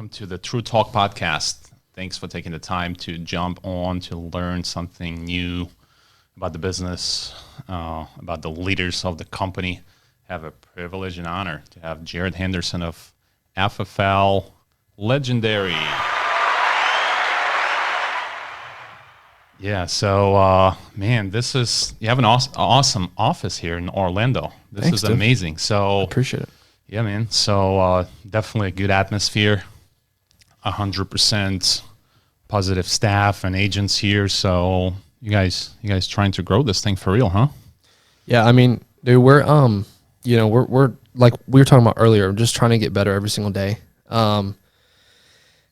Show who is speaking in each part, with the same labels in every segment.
Speaker 1: welcome to the True Talk podcast. Thanks for taking the time to jump on to learn something new about the business, about the leaders of the company. I have a privilege and honor to have Jared Henderson of FFL Legendary. Yeah, so man, you have an awesome office here in Orlando. Thanks, is amazing. So
Speaker 2: I appreciate it.
Speaker 1: Yeah, man. So definitely a good atmosphere, 100% positive staff and agents here. So you guys trying to grow this thing for real, huh?
Speaker 2: Yeah, I mean, dude, we're we're like we were talking about earlier, just trying to get better every single day.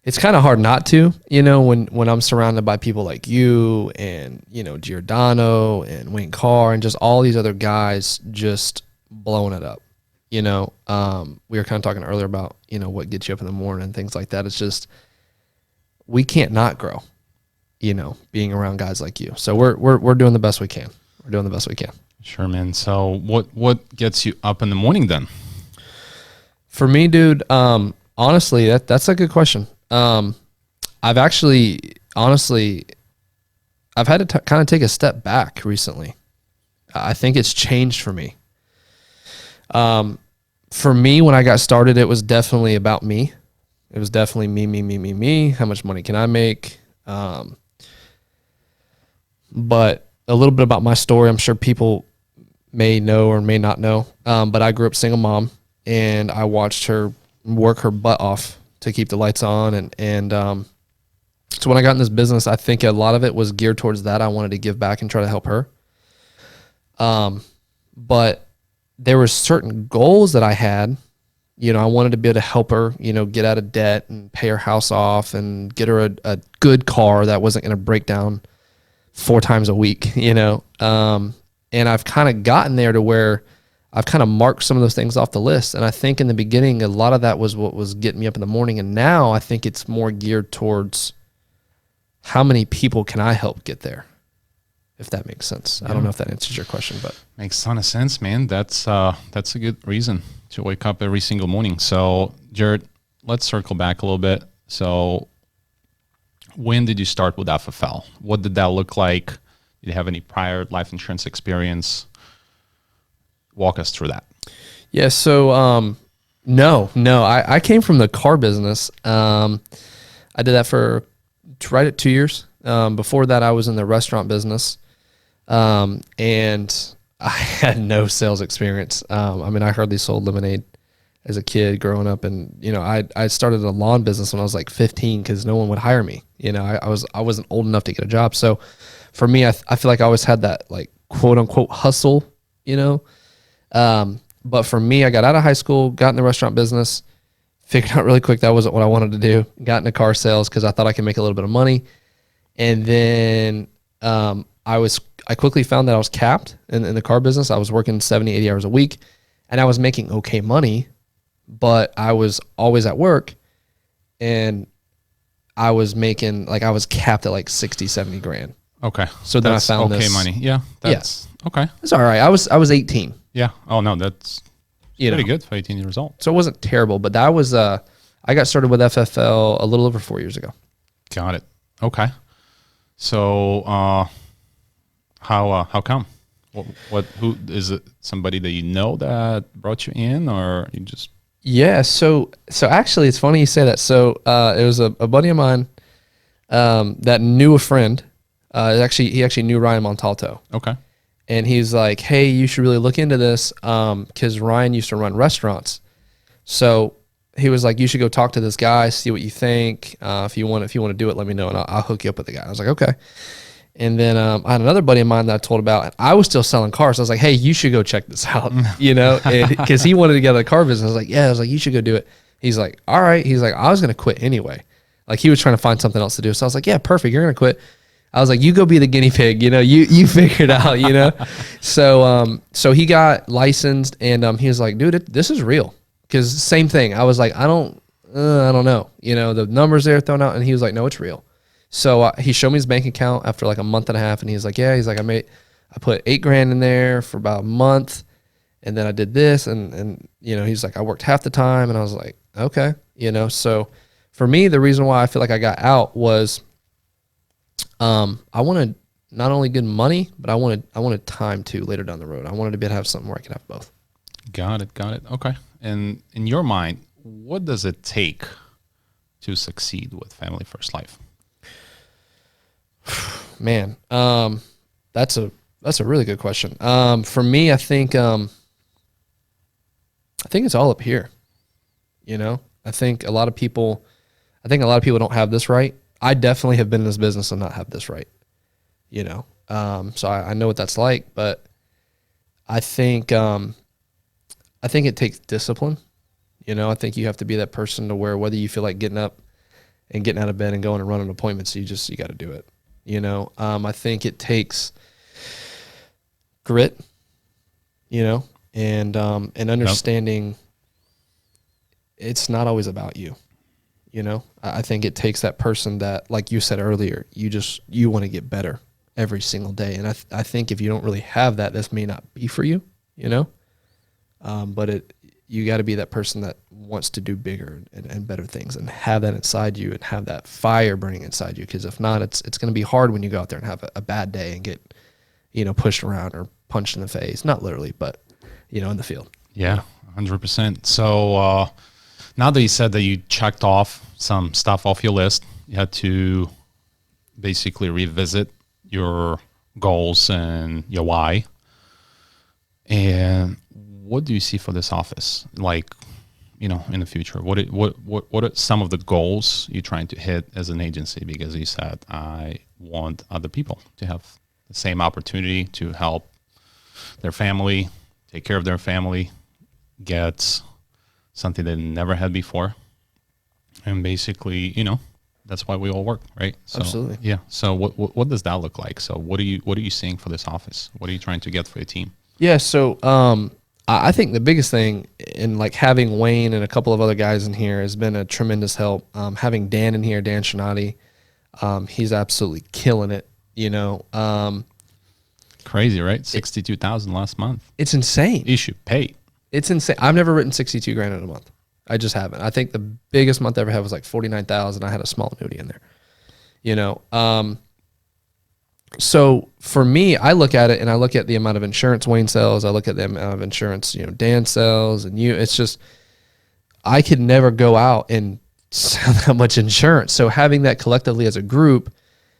Speaker 2: It's kind of hard not to, when I'm surrounded by people like you and, Giordano and Wayne Carr and just all these other guys just blowing it up. We were kind of talking earlier about, what gets you up in the morning and things like that. It's just, we can't not grow, being around guys like you. So we're doing the best we can. We're doing the best we can.
Speaker 1: Sure, man. So what gets you up in the morning then?
Speaker 2: For me, dude, honestly, that's a good question. I've actually, honestly, I've had to kind of take a step back recently. I think it's changed for me. For me, when I got started, it was definitely about me. It was definitely me. How much money can I make? But a little bit about my story, I'm sure people may know or may not know. But I grew up single mom, and I watched her work her butt off to keep the lights on. And so when I got in this business, I think a lot of it was geared towards that. I wanted to give back and try to help her. But there were certain goals that I had. I wanted to be able to help her, get out of debt and pay her house off and get her a good car that wasn't going to break down 4 times a week, and I've kind of gotten there to where I've kind of marked some of those things off the list. And I think in the beginning, a lot of that was what was getting me up in the morning. And now I think it's more geared towards how many people can I help get there, if that makes sense. Yeah. I don't know if that answers your question, but
Speaker 1: makes a ton of sense, man. That's a good reason to wake up every single morning. So Jared, let's circle back a little bit. So when did you start with FFL? What did that look like? Did you have any prior life insurance experience? Walk us through that.
Speaker 2: Yeah. So, no, I came from the car business. I did that for right at 2 years. Before that, I was in the restaurant business. And I had no sales experience. I hardly sold lemonade as a kid growing up. And, I started a lawn business when I was like 15 because no one would hire me. I wasn't old enough to get a job. So for me, I feel like I always had that like quote unquote hustle, but for me, I got out of high school, got in the restaurant business, figured out really quick that wasn't what I wanted to do. Got into car sales because I thought I could make a little bit of money. And then I quickly found that I was capped in the car business. I was working 70, 80 hours a week, and I was making okay money, but I was always at work, and I was capped at like 60, 70 grand.
Speaker 1: Okay.
Speaker 2: So then
Speaker 1: that's
Speaker 2: I found
Speaker 1: okay money. Yeah. That's okay.
Speaker 2: It's all right. I was 18.
Speaker 1: Yeah. Oh no, that's pretty good for 18 years old.
Speaker 2: So it wasn't terrible, but that was, I got started with FFL a little over 4 years ago.
Speaker 1: Got it. Okay. So, how come? Who is it? Somebody that you know that brought you in, or you just?
Speaker 2: Yeah. So actually, it's funny you say that. So, it was a buddy of mine, that knew a friend. He actually knew Ryan Montalto.
Speaker 1: Okay.
Speaker 2: And he's like, hey, you should really look into this, because Ryan used to run restaurants. So he was like, you should go talk to this guy, see what you think. If you want to do it, let me know, and I'll hook you up with the guy. I was like, okay. And then I had another buddy of mine that I told about, and I was still selling cars. So I was like, hey, you should go check this out, because he wanted to get out of the car business. I was like, yeah. I was like, you should go do it. He's like, all right. He's like, I was going to quit anyway. Like, he was trying to find something else to do. So I was like, yeah, perfect. You're going to quit. I was like, you go be the guinea pig, you figure it out, So he got licensed, and he was like, dude, this is real. Because same thing. I was like, I don't know. The numbers there thrown out, and he was like, no, it's real. So he showed me his bank account after like a month and a half, and he's like, yeah, I put $8,000 in there for about a month, and then I did this, and he's like, I worked half the time, and I was like, okay, So For me, the reason why I feel like I got out was I wanted not only good money, but I wanted time too later down the road. I wanted to be able to have something where I could have both.
Speaker 1: Got it. Okay. And in your mind, what does it take to succeed with Family First Life?
Speaker 2: Man, that's a really good question. For me, I think it's all up here. You know, I think a lot of people don't have this right. I definitely have been in this business and not have this right. You know, so I know what that's like, but I think it takes discipline. You know, I think you have to be that person to where whether you feel like getting up and getting out of bed and going and running appointments, you got to do it. You know, I think it takes grit, you know, and understanding it's not always about you. You know, I think it takes that person that, like you said earlier, you want to get better every single day. And I think if you don't really have that, this may not be for you, you know, but you got to be that person that wants to do bigger and better things and have that inside you and have that fire burning inside you. Because if not, it's going to be hard when you go out there and have a bad day and get, you know, pushed around or punched in the face. Not literally, but, you know, in the field.
Speaker 1: Yeah, 100%. So now that you said that you checked off some stuff off your list, you had to basically revisit your goals and your why. And what do you see for this office? Like, you know, in the future, what are some of the goals you're trying to hit as an agency? Because you said, I want other people to have the same opportunity to help their family, take care of their family, get something they never had before. And basically, you know, that's why we all work, right? So,
Speaker 2: Absolutely.
Speaker 1: Yeah. So what does that look like? So what are you seeing for this office? What are you trying to get for your team?
Speaker 2: Yeah. So, I think the biggest thing in like having Wayne and a couple of other guys in here has been a tremendous help. Having Dan in here, Dan Shinati, he's absolutely killing it. You know,
Speaker 1: Crazy, right? 62,000 last month.
Speaker 2: it's insane.
Speaker 1: Issue paid.
Speaker 2: It's insane. I've never written 62 grand in a month. I just haven't. I think the biggest month I ever had was like 49,000. I had a small annuity in there. You know, so for me, I look at it and I look at the amount of insurance Wayne sells. I look at the amount of insurance, you know, Dan sells, and it's just, I could never go out and sell that much insurance. So having that collectively as a group,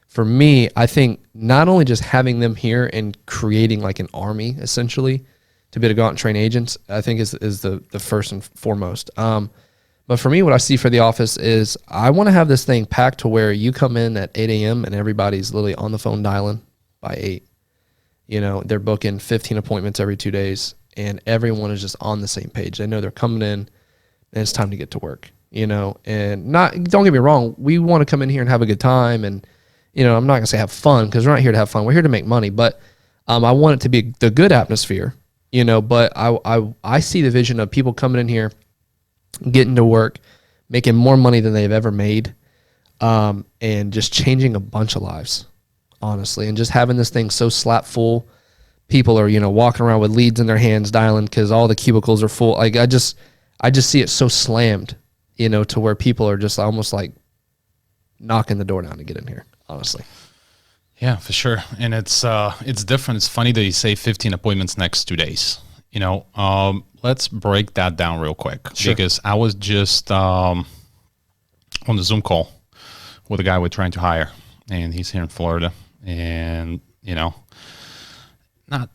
Speaker 2: for me, I think not only just having them here and creating like an army essentially to be able to go out and train agents, I think is the first and foremost. But for me, what I see for the office is I want to have this thing packed to where you come in at 8 a.m. and everybody's literally on the phone dialing by 8. You know, they're booking 15 appointments every 2 days, and everyone is just on the same page. They know they're coming in, and it's time to get to work. You know, and don't get me wrong, we want to come in here and have a good time, and you know, I'm not gonna say have fun because we're not here to have fun. We're here to make money, but I want it to be the good atmosphere. You know, but I see the vision of people coming in here, getting to work, making more money than they've ever made, and just changing a bunch of lives, honestly, and just having this thing so slap full. People are, you know, walking around with leads in their hands dialing because all the cubicles are full. Like I just see it so slammed, you know, to where people are just almost like knocking the door down to get in here, honestly.
Speaker 1: Yeah, for sure. And it's different. It's funny that you say 15 appointments next 2 days. You know, let's break that down real quick.
Speaker 2: Sure.
Speaker 1: Because I was just on the Zoom call with a guy we're trying to hire, and he's here in Florida. And, you know, I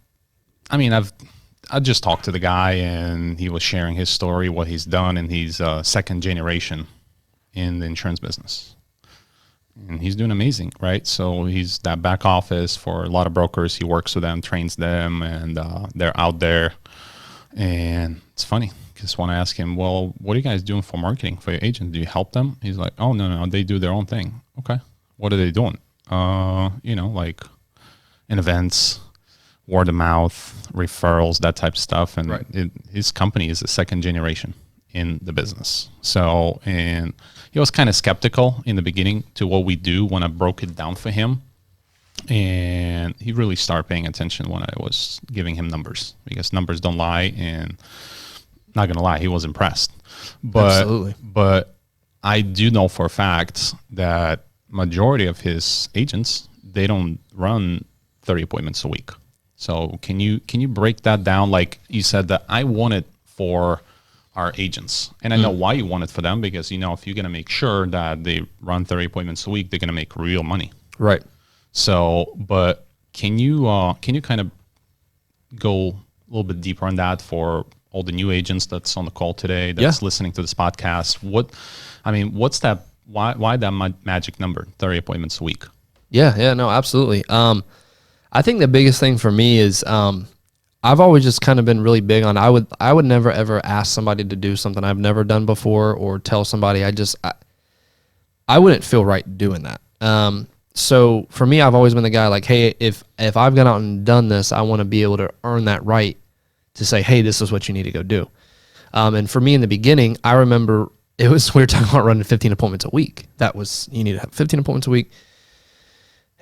Speaker 1: just talked to the guy, and he was sharing his story, what he's done, and he's second generation in the insurance business. And he's doing amazing, right? So he's that back office for a lot of brokers. He works with them, trains them, and they're out there. And it's funny because when I ask him, well, what are you guys doing for marketing for your agents? Do you help them? He's like, oh, no, they do their own thing. Okay. What are they doing? You know, like in events, word of mouth, referrals, that type of stuff. And
Speaker 2: Right.
Speaker 1: His company is the second generation in the business. So, and he was kind of skeptical in the beginning to what we do when I broke it down for him. And he really started paying attention when I was giving him numbers, because numbers don't lie. And not going to lie, he was impressed. But,
Speaker 2: Absolutely.
Speaker 1: But I do know for a fact that majority of his agents, they don't run 30 appointments a week. So can you break that down? Like you said that I want it for our agents, and I know why you want it for them, because if you're going to make sure that they run 30 appointments a week, they're going to make real money.
Speaker 2: Right.
Speaker 1: So, but can you kind of go a little bit deeper on that for all the new agents that's on the call today, that's listening to this podcast? What's that? Why that magic number, 30 appointments a week?
Speaker 2: Yeah, no, absolutely. I think the biggest thing for me is I've always just kind of been really big on, I would never ever ask somebody to do something I've never done before, or tell somebody. I wouldn't feel right doing that. So for me, I've always been the guy like, hey, if I've gone out and done this, I want to be able to earn that right to say, hey, this is what you need to go do. And for me in the beginning, I remember we were talking about running 15 appointments a week. You need to have 15 appointments a week.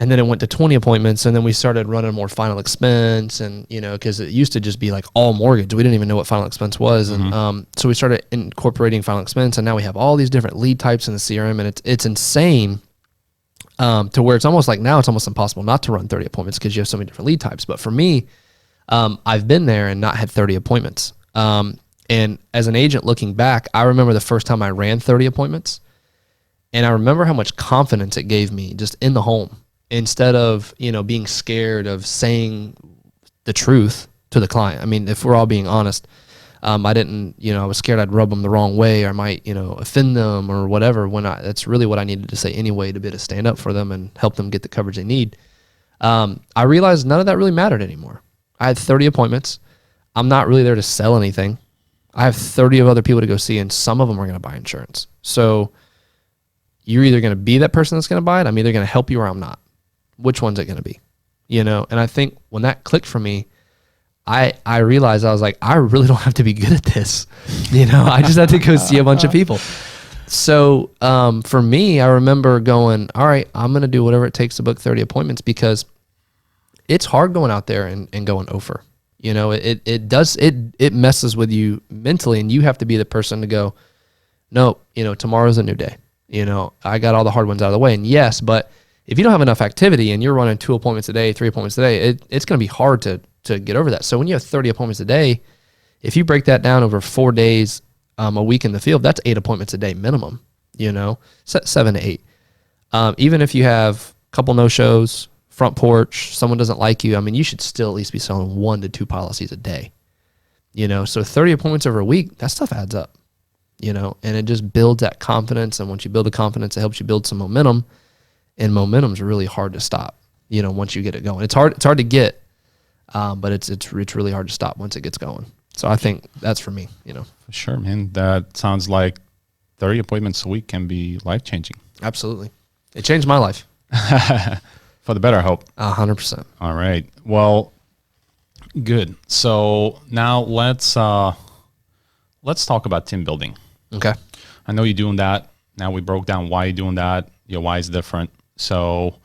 Speaker 2: And then it went to 20 appointments, and then we started running more final expense, and because it used to just be like all mortgage. We didn't even know what final expense was, and so we started incorporating final expense, and now we have all these different lead types in the CRM, and it's insane to where it's almost impossible not to run 30 appointments because you have so many different lead types. But for me, I've been there and not had 30 appointments. And as an agent looking back, I remember the first time I ran 30 appointments, and I remember how much confidence it gave me just in the home. Instead of, being scared of saying the truth to the client. I mean, if we're all being honest, I was scared I'd rub them the wrong way, or I might, offend them or whatever, that's really what I needed to say anyway, to be able to stand up for them and help them get the coverage they need. I realized none of that really mattered anymore. I had 30 appointments. I'm not really there to sell anything. I have 30 of other people to go see, and some of them are going to buy insurance. So you're either going to be that person that's going to buy it. I'm either going to help you or I'm not. Which one's it going to be? And I think when that clicked for me, I realized, I was like, I really don't have to be good at this. I just have to go see a bunch of people. So for me, I remember going, all right, I'm going to do whatever it takes to book 30 appointments, because it's hard going out there and going over. It messes with you mentally, and you have to be the person to go, no, tomorrow's a new day. I got all the hard ones out of the way. And yes, but if you don't have enough activity and you're running 2 appointments a day, 3 appointments a day, it's going to be hard to get over that. So when you have 30 appointments a day, if you break that down over 4 days a week in the field, that's 8 appointments a day minimum, 7 to 8. Even if you have a couple no-shows, front porch, someone doesn't like you, you should still at least be selling 1 to 2 policies a day. So 30 appointments over a week, that stuff adds up, and it just builds that confidence. And once you build the confidence, it helps you build some momentum. And momentum's really hard to stop, once you get it going. It's hard to get, but it's really hard to stop once it gets going. So I think that's for me,
Speaker 1: For sure, man. That sounds like 30 appointments a week can be life-changing.
Speaker 2: Absolutely. It changed my life.
Speaker 1: For the better, I hope.
Speaker 2: 100%.
Speaker 1: All right. Well, good. So now let's talk about team building.
Speaker 2: Okay.
Speaker 1: I know you're doing that. Now we broke down why you're doing that. Your why is different. So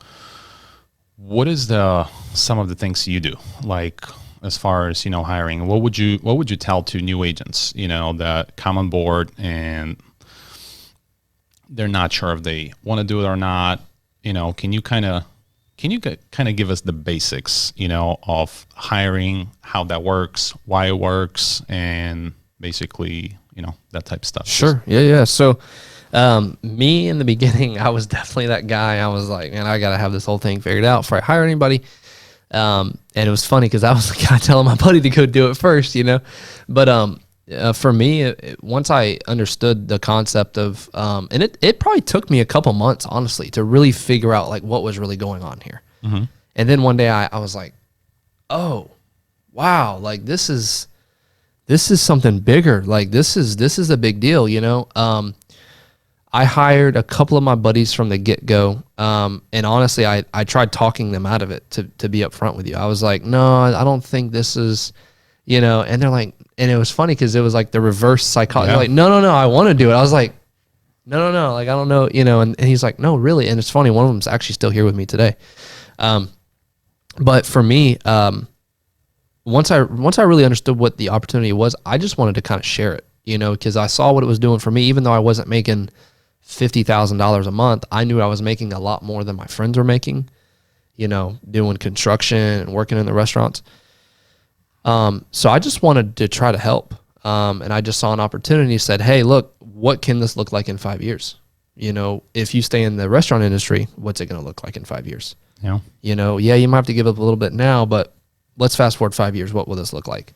Speaker 1: what is some of the things you do, like as far as, hiring? What would you tell to new agents, that come on board and they're not sure if they want to do it or not? Can you kind of give us the basics, of hiring, how that works, why it works, and basically, that type of stuff?
Speaker 2: Sure. Yeah. So me in the beginning, I was definitely that guy. I was like, man, I got to have this whole thing figured out before I hire anybody. And it was funny because I was the guy telling my buddy to go do it first, But for me, once I understood the concept of, and it probably took me a couple months, honestly, to really figure out like what was really going on here. Mm-hmm. And then one day I was like, oh, wow, like this is something bigger. Like this is a big deal, I hired a couple of my buddies from the get-go, and honestly, I tried talking them out of it, to be upfront with you. I was like, no, I don't think this is, and they're like, and it was funny because it was like the reverse psychology. Yeah. Like, no, I want to do it. I was like, no, like, I don't know, and he's like, no, really. And it's funny, one of them's actually still here with me today. But for me, once I really understood what the opportunity was, I just wanted to kind of share it, because I saw what it was doing for me, even though I wasn't making $50,000 a month, I knew I was making a lot more than my friends were making, doing construction and working in the restaurants. So I just wanted to try to help. And I just saw an opportunity, said, hey, look, what can this look like in 5 years? If you stay in the restaurant industry, what's it going to look like in 5 years?
Speaker 1: Yeah.
Speaker 2: You might have to give up a little bit now, but let's fast forward 5 years. What will this look like?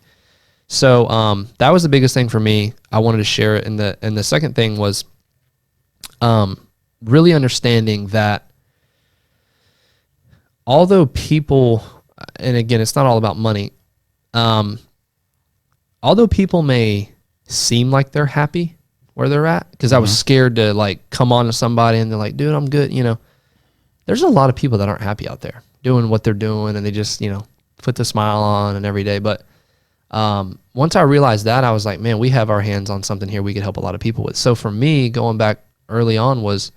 Speaker 2: So that was the biggest thing for me. I wanted to share it. And the second thing was really understanding that although people, and again, it's not all about money, although people may seem like they're happy where they're at, because I was scared to like come on to somebody and they're like, dude, I'm good. There's a lot of people that aren't happy out there doing what they're doing, and they just, put the smile on and every day. But once I realized that, I was like, man, we have our hands on something here we could help a lot of people with. So for me, going back early on was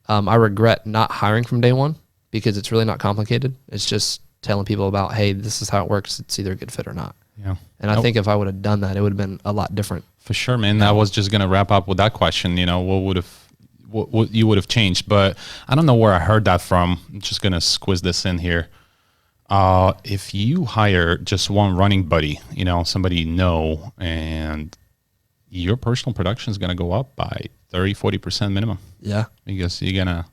Speaker 2: I regret not hiring from day one, because it's really not complicated. It's just telling people about, hey, this is how it works. It's either a good fit or not.
Speaker 1: Yeah.
Speaker 2: And I think if I would have done that, it would have been a lot different.
Speaker 1: For sure, man. I was just gonna wrap up with that question. What you would have changed? But I don't know where I heard that from. I'm just gonna squeeze this in here. If you hire just one running buddy, somebody you know, and your personal production is gonna go up by 30-40% minimum.
Speaker 2: Yeah.
Speaker 1: Because you're gonna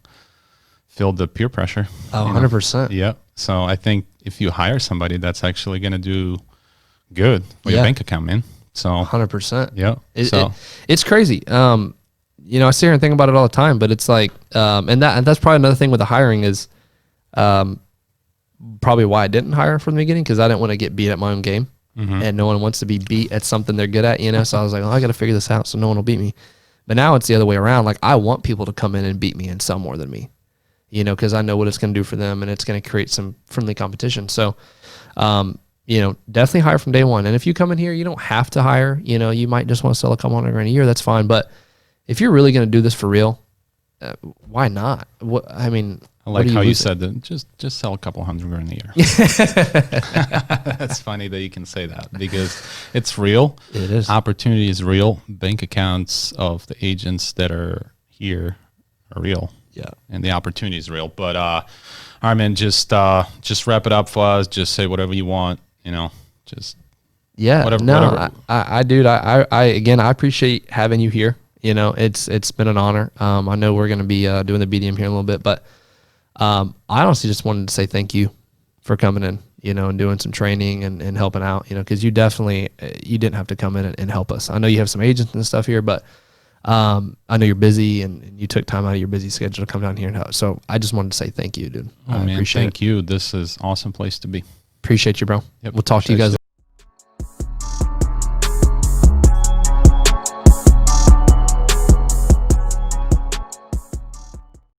Speaker 1: feel the peer pressure.
Speaker 2: Oh, 100%.
Speaker 1: Yeah. So I think if you hire somebody, that's actually gonna do good for your bank account, man. So
Speaker 2: 100%.
Speaker 1: Yeah.
Speaker 2: It's crazy. I sit here and think about it all the time, but it's like, and that's probably another thing with the hiring is, probably why I didn't hire from the beginning, because I didn't want to get beat at my own game, and no one wants to be beat at something they're good at, So I was like, I got to figure this out so no one will beat me. But now it's the other way around. Like, I want people to come in and beat me and sell more than me, because I know what it's going to do for them, and it's going to create some friendly competition. So, definitely hire from day one. And if you come in here, you don't have to hire. You might just want to sell a couple $100,000 a year. That's fine. But if you're really going to do this for real, why not? I like
Speaker 1: how you said that. Just sell a couple $100,000 a year. That's funny that you can say that, because it's real.
Speaker 2: It is.
Speaker 1: Opportunity is real. Bank accounts of the agents that are here are real.
Speaker 2: Yeah.
Speaker 1: And the opportunity is real. But all right, man, just wrap it up for us. Just say whatever you want. Just whatever. Whatever.
Speaker 2: I appreciate having you here. It's been an honor. I know we're going to be doing the BDM here in a little bit, but I honestly just wanted to say thank you for coming in, and doing some training and helping out, because you definitely, you didn't have to come in and help us. I know you have some agents and stuff here, but I know you're busy and you took time out of your busy schedule to come down here and help. So I just wanted to say thank you, dude.
Speaker 1: Oh, man, thank you. This is an awesome place to be.
Speaker 2: Appreciate you, bro.
Speaker 1: Yep.
Speaker 2: We'll talk to you guys.